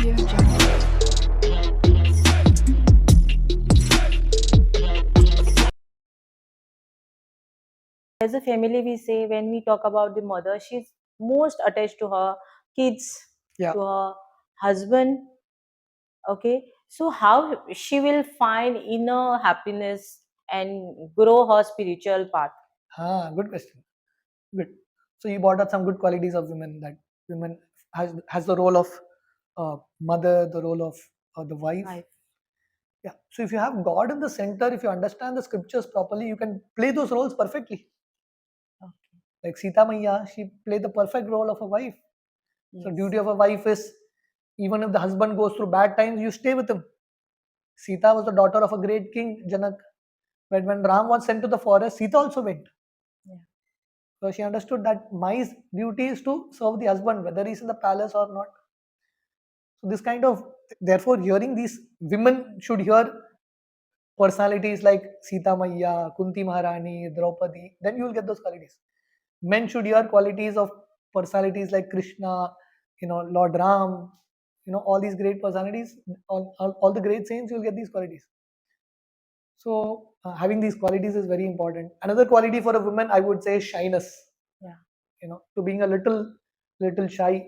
Audio Jungle. As a family, we say when we talk about the mother, she's most attached to her kids, Yeah. to her husband. Okay, so how she will find inner happiness and grow her spiritual path? Good question. Good. So you brought out some good qualities of women, that women has the role of mother, the role of the wife. Wife. Yeah. So if you have God in the center, if you understand the scriptures properly, you can play those roles perfectly. Okay. Like Sita Maiya, she played the perfect role of a wife. So Yes. duty of a wife is, even if the husband goes through bad times, you stay with him. Sita was the daughter of a great king, Janak. But when Ram was sent to the forest, Sita also went. Yeah. So she understood that my duty is to serve the husband, whether he's in the palace or not. So this kind of, therefore, hearing these women should hear personalities like Sita Maiya, Kunti Maharani, Draupadi, then you will get those qualities. Men should hear qualities of personalities like Krishna, Lord Ram, all these great personalities, all the great saints, you will get these qualities. So having these qualities is very important. Another quality for a woman, I would say, is shyness. Yeah. To being a little shy,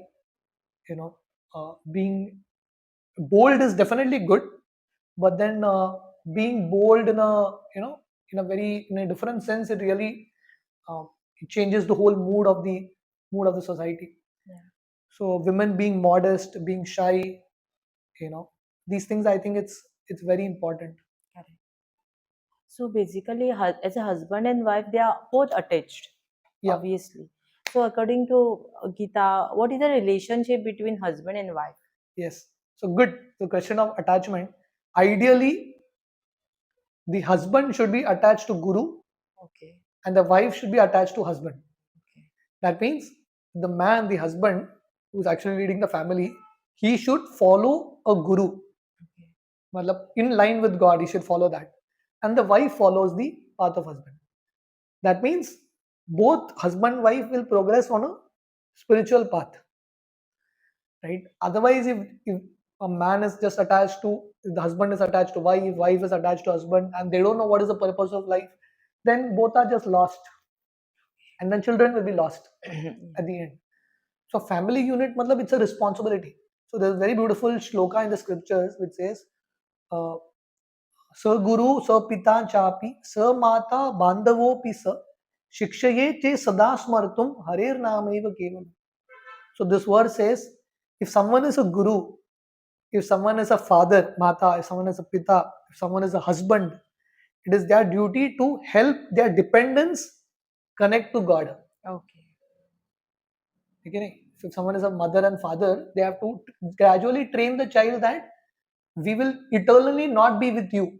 being bold is definitely good, but then being bold in a different sense, it really it changes the whole mood of the society. Yeah. So women being modest, being shy, these things, I think it's very important. Correct. So basically, as a husband and wife, they are both attached, Yeah. obviously. So according to Gita, what is the relationship between husband and wife? Yes. So good. The question of attachment. Ideally, the husband should be attached to Guru Okay. and the wife should be attached to husband. Okay. That means the man, the husband, who's actually leading the family, he should follow a Guru. Okay. Matlab, in line with God, he should follow that. And the wife follows the path of husband. That means both husband and wife will progress on a spiritual path. Right? Otherwise, if a man is just attached to, if the husband is attached to wife is attached to husband, and they don't know what is the purpose of life, then both are just lost. And then children will be lost at the end. So family unit, matlab, it's a responsibility. So there's a very beautiful shloka in the scriptures which says, Sa Guru, Sa Pita Chapi, Sa Mata Bandhavopi Sa, Shikshaye Te Sada Smartum, Harer Namaiva Keval. So this verse says, if someone is a Guru, if someone is a father, Mata, if someone is a Pita, if someone is a husband, it is their duty to help their dependents connect to God. Okay. Okay? If someone is a mother and father, they have to gradually train the child that we will eternally not be with you.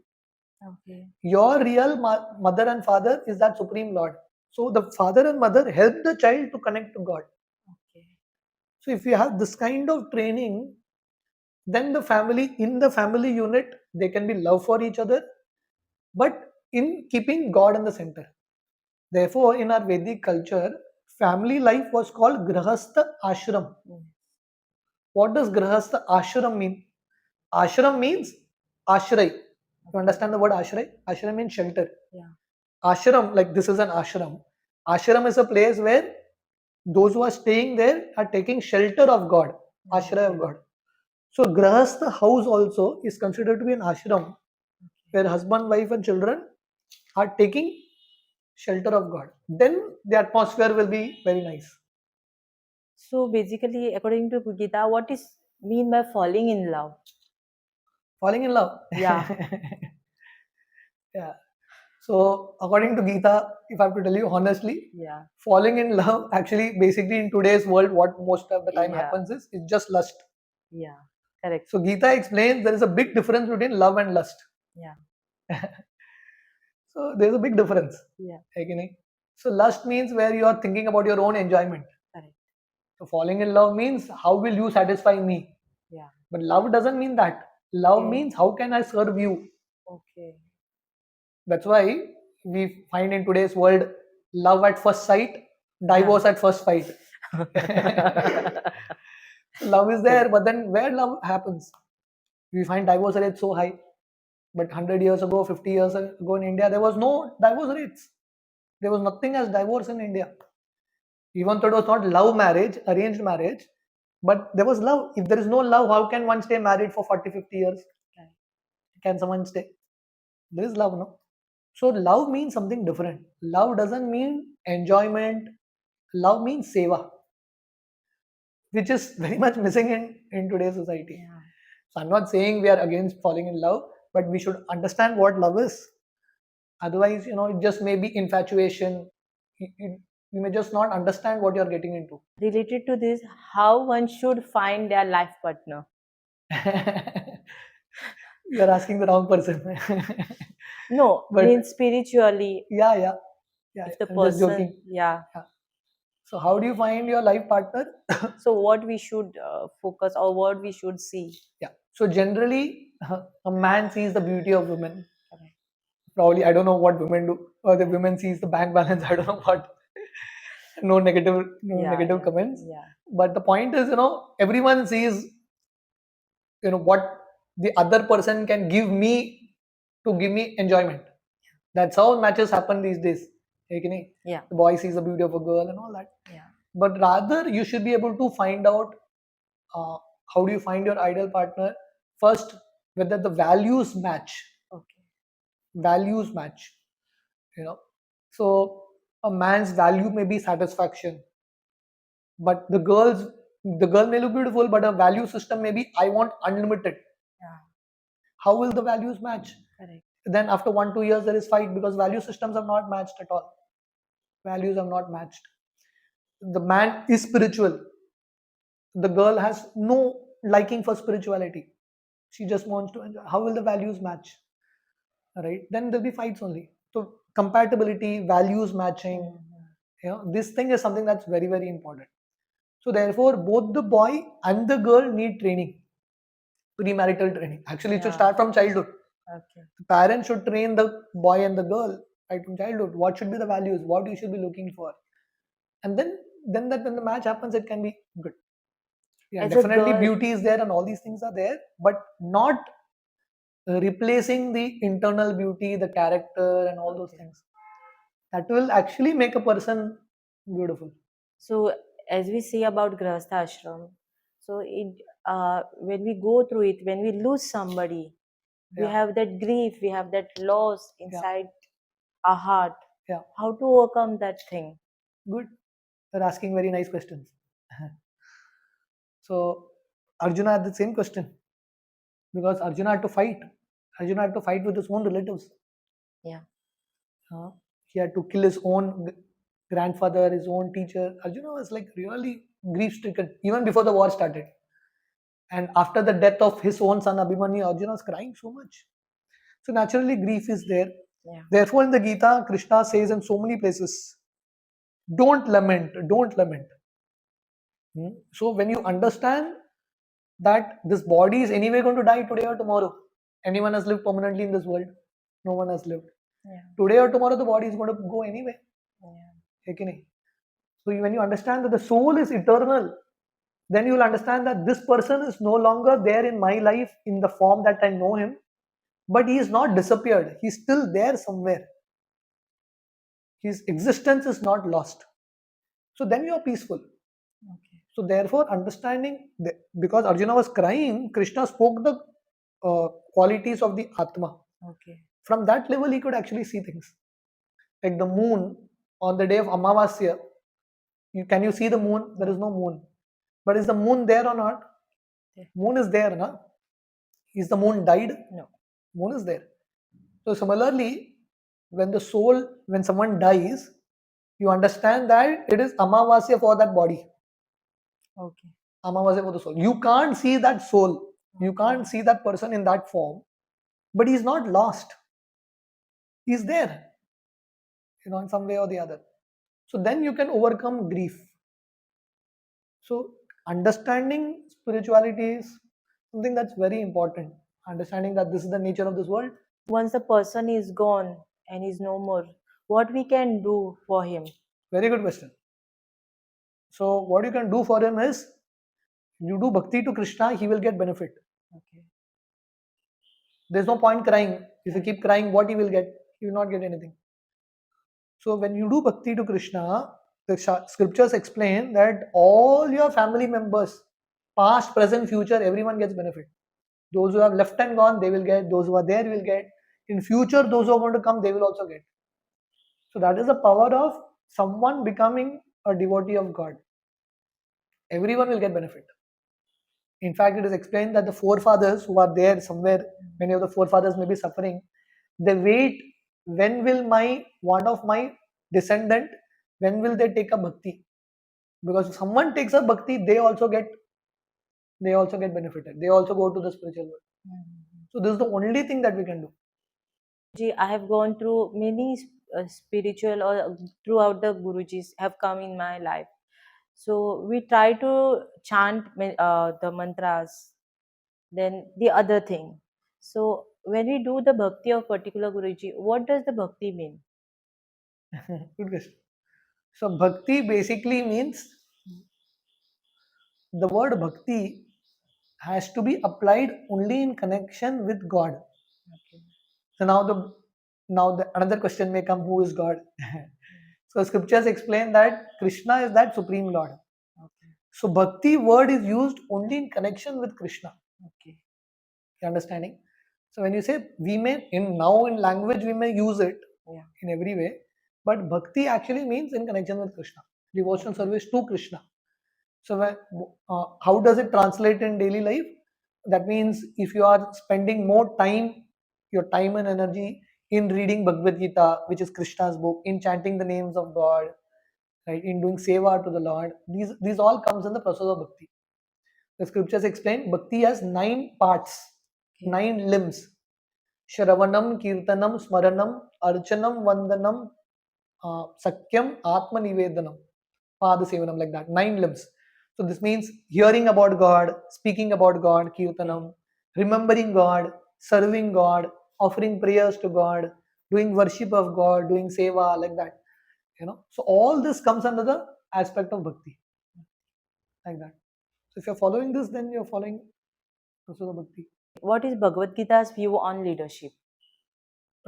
Okay. Your real mother and father is that Supreme Lord. So the father and mother help the child to connect to God. Okay. So if you have this kind of training, then in the family unit, they can be love for each other, but in keeping God in the center. Therefore, in our Vedic culture, family life was called Grahastha Ashram. What does Grahastha Ashram mean? Ashram means ashray. You understand the word ashray? Ashray means shelter. Yeah. Ashram, like this is an ashram. Ashram is a place where those who are staying there are taking shelter of God, ashray of God. So Grahastha house also is considered to be an ashram, where husband, wife and children are taking shelter of God. Then the atmosphere will be very nice. So basically, according to Gita, what is mean by falling in love? Falling in love. Yeah. Yeah. So according to Gita, if I have to tell you honestly, Yeah. falling in love, actually, basically in today's world, what most of the time Yeah. happens is it's just lust. Yeah. Correct. So Gita explains there is a big difference between love and lust. Yeah. So there's a big difference. Yeah. Okay? So lust means where you are thinking about your own enjoyment. Correct. So falling in love means how will you satisfy me? Yeah. But love doesn't mean that. Love Okay. means how can I serve you? Okay. That's why we find in today's world love at first sight, divorce at first fight. Love is there, but then where love happens? We find divorce rate so high. But 100 years ago, 50 years ago in India, there was no divorce rates. There was nothing as divorce in India. Even though it was not love marriage, arranged marriage, but there was love. If there is no love, how can one stay married for 40, 50 years? Can someone stay? There is love, no? So love means something different. Love doesn't mean enjoyment. Love means seva, which is very much missing in today's society. Yeah. So I'm not saying we are against falling in love, but we should understand what love is. Otherwise, it just may be infatuation. You may just not understand what you're getting into. Related to this, how one should find their life partner? You're asking the wrong person. No, But means spiritually. yeah. If the I'm just joking. person, yeah. So how do you find your life partner? So what we should focus or what we should see? Yeah. So generally, a man sees the beauty of women. Correct. Probably, I don't know what women do, or the women sees the bank balance. I don't know what. No negative, Yeah. comments. Yeah. But the point is, everyone sees, what the other person can give me to give me enjoyment. That's how matches happen these days. Yeah. The boy sees the beauty of a girl and all that. Yeah. But rather, you should be able to find out how do you find your ideal partner. First, whether the values match. Okay. Values match. So a man's value may be satisfaction, but the girl may look beautiful, but her value system may be I want unlimited. Yeah. How will the values match? Correct. Then after 1-2 years there is fight because value systems are not matched at all. Values are not matched. The man is spiritual, the girl has no liking for spirituality, she just wants to enjoy. How will the values match? Right, then there'll be fights only. So compatibility, values matching, this thing is something that's very, very important. So therefore both the boy and the girl need training, premarital training. Actually it should start from childhood. Okay. The parents should train the boy and the girl right from childhood. What should be the values? What you should be looking for? And then that when the match happens, it can be good. Yeah, As a definitely girl, beauty is there and all these things are there, but not replacing the internal beauty, the character, and all those things. That will actually make a person beautiful. so as we say about Grahastha ashram, so when we go through it, when we lose somebody, we Yeah. have that grief, we have that loss inside our heart. Yeah. How to overcome that thing? Good. You're asking very nice questions. So Arjuna had the same question because Arjuna had to fight. Arjuna had to fight with his own relatives. Yeah. He had to kill his own grandfather, his own teacher. Arjuna was like really grief stricken even before the war started. And after the death of his own son Abhimanyu, Arjuna was crying so much. So naturally, grief is there. Yeah. Therefore, in the Gita, Krishna says in so many places, don't lament, don't lament. So when you understand that this body is anyway going to die today or tomorrow, anyone has lived permanently in this world? No one has lived. Yeah. Today or tomorrow, the body is going to go anyway. Yeah. So when you understand that the soul is eternal, then you will understand that this person is no longer there in my life in the form that I know him, but he is not disappeared. He is still there somewhere. His existence is not lost. So then you are peaceful. Okay. So therefore, understanding because Arjuna was crying, Krishna spoke the qualities of the Atma. Okay. From that level, he could actually see things. Like the moon on the day of Amavasya. Can you see the moon? There is no moon. But is the moon there or not? Yeah. Moon is there, na? Is the moon died? No. Moon is there. So similarly, when someone dies, you understand that it is Amavasya for that body. Okay. Amavasya for the soul. You can't see that soul. You can't see that person in that form. But he's not lost. He's there. In some way or the other. So then you can overcome grief. So understanding spirituality is something that's very important. Understanding that this is the nature of this world. Once the person is gone and is no more, what we can do for him? Very good question. So what you can do for him is You do bhakti to Krishna, he will get benefit. Okay. There's no point crying. If you keep crying, what he will get? He will not get anything. So when you do bhakti to Krishna, the scriptures explain that all your family members, past, present, future, everyone gets benefit. Those who have left and gone, they will get. Those who are there will get. In future, those who are going to come, they will also get. So that is the power of someone becoming a devotee of God. Everyone will get benefit. In fact, it is explained that the forefathers who are there somewhere, many of the forefathers may be suffering, they wait, when will one of my descendant, when will they take a bhakti? Because if someone takes a bhakti, they also get benefited. They also go to the spiritual world. So this is the only thing that we can do. I have gone through many spiritual or throughout the Gurujis have come in my life. So we try to chant the mantras, then the other thing. So when we do the bhakti of particular Guruji, what does the bhakti mean? Good question. So bhakti basically means, the word bhakti has to be applied only in connection with God. Okay. So now the another question may come: who is God? So scriptures explain that Krishna is that supreme Lord. Okay. So bhakti word is used only in connection with Krishna. Okay. You understanding? So when you say, we may in language we may use it Yeah. in every way, but bhakti actually means in connection with Krishna, devotional service to Krishna. So how does it translate in daily life? That means if you are spending more time, your time and energy in reading Bhagavad Gita, which is Krishna's book, in chanting the names of God, right, in doing seva to the Lord, these all comes in the process of bhakti. The scriptures explain bhakti has 9 parts, Okay. 9 limbs: Shravanam, Kirtanam, Smaranam, Archanam, Vandanam, Sakyam, Atma Nivedanam, Pada Sevanam, like that. 9 limbs. So this means hearing about God, speaking about God, Kirtanam, remembering God, serving God, offering prayers to God, doing worship of God, doing seva, like that. So all this comes under the aspect of bhakti, like that. So if you're following this, then you're following also the bhakti. What is Bhagavad Gita's view on leadership?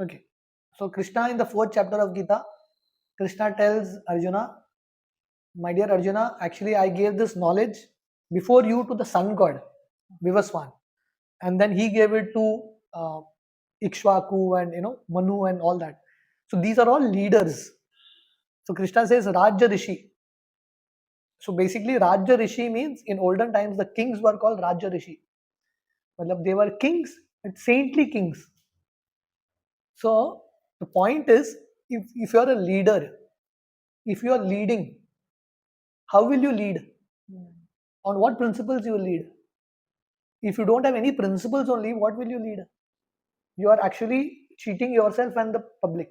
Okay. So Krishna in the 4th chapter of Gita, Krishna tells Arjuna, my dear Arjuna, actually I gave this knowledge before you to the sun god, Vivaswan. And then he gave it to Ikshvaku and Manu and all that. So these are all leaders. So Krishna says Rajya Rishi. So basically Rajya Rishi means, in olden times the kings were called Rajya Rishi. They were kings, but saintly kings. So the point is, if you are a leader, if you are leading, how will you lead? On what principles you will lead? If you don't have any principles only, what will you lead? You are actually cheating yourself and the public.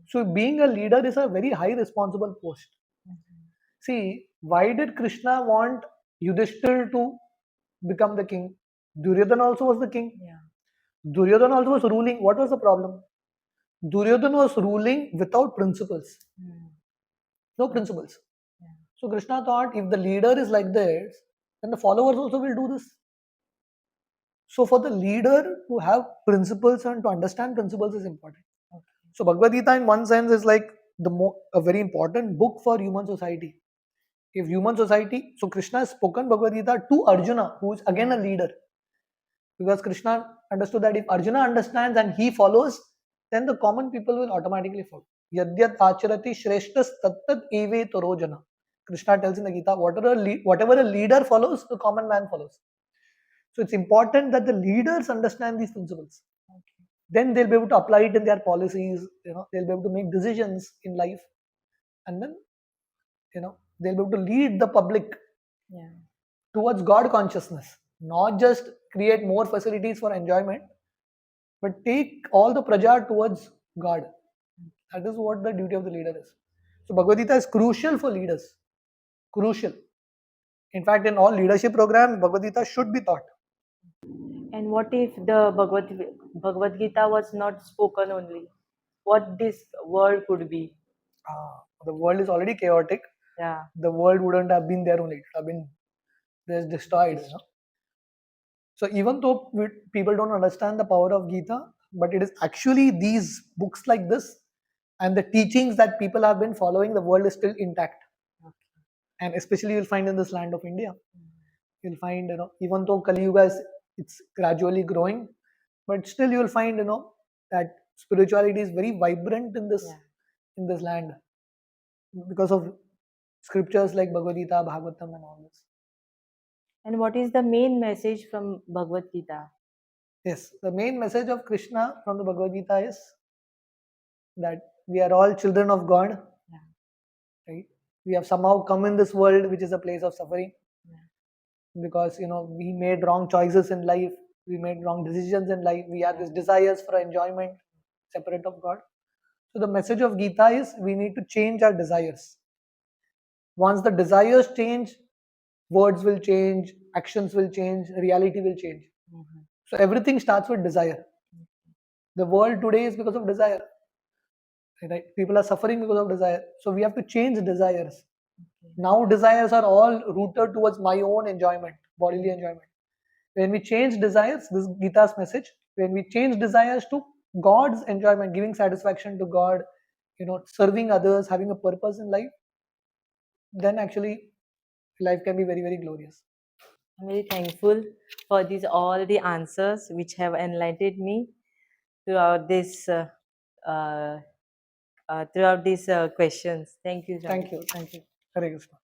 So being a leader is a very high responsible post. See, why did Krishna want Yudhishthir to become the king? Duryodhana also was the king. Yeah. Duryodhana also was ruling. What was the problem? Duryodhana was ruling without principles. No principles. Yeah. So Krishna thought, if the leader is like this, then the followers also will do this. So for the leader to have principles and to understand principles is important. Okay. So Bhagavad Gita in one sense is like a very important book for human society. If human society, so Krishna has spoken Bhagavad Gita to Arjuna, who is again a leader. Because Krishna understood that if Arjuna understands and he follows, then the common people will automatically follow. Yadyat acharati shreshtas tattat eve torojana. Krishna tells in the Gita, whatever a leader follows, the common man follows. So it's important that the leaders understand these principles. Okay. Then they'll be able to apply it in their policies. They'll be able to make decisions in life, and then they'll be able to lead the public towards God consciousness. Not just create more facilities for enjoyment, but take all the praja towards God. That is what the duty of the leader is. So Bhagavad Gita is crucial for leaders. Crucial. In fact, in all leadership programs, Bhagavad Gita should be taught. And what if the Bhagavad Gita was not spoken only? What this world could be? The world is already chaotic. Yeah. The world wouldn't have been there only. It would have been They're destroyed. So even though people don't understand the power of Gita, but it is actually these books like this and the teachings that people have been following, the world is still intact. And especially you'll find in this land of India, you'll find, even though Kali Yuga is, it's gradually growing, but still you'll find, that spirituality is very vibrant in this in this land because of scriptures like Bhagavad Gita, Bhagavatam, and all this. And what is the main message from Bhagavad Gita? Yes, the main message of Krishna from the Bhagavad Gita is that we are all children of God, right? We have somehow come in this world, which is a place of suffering, because we made wrong choices in life, we made wrong decisions in life, we have these desires for enjoyment separate of God. So the message of Gita is we need to change our desires. Once the desires change, words will change, actions will change, reality will change. So everything starts with desire. The world today is because of desire, right? People are suffering because of desire. So we have to change desires. Now desires are all rooted towards my own enjoyment, bodily enjoyment. When we change desires, this is Gita's message, when we change desires to God's enjoyment, giving satisfaction to God, serving others, having a purpose in life, then actually life can be very, very glorious. I'm very thankful for these all the answers which have enlightened me throughout this throughout these questions. Thank you, John. Thank you. Thank you. Hare Krishna.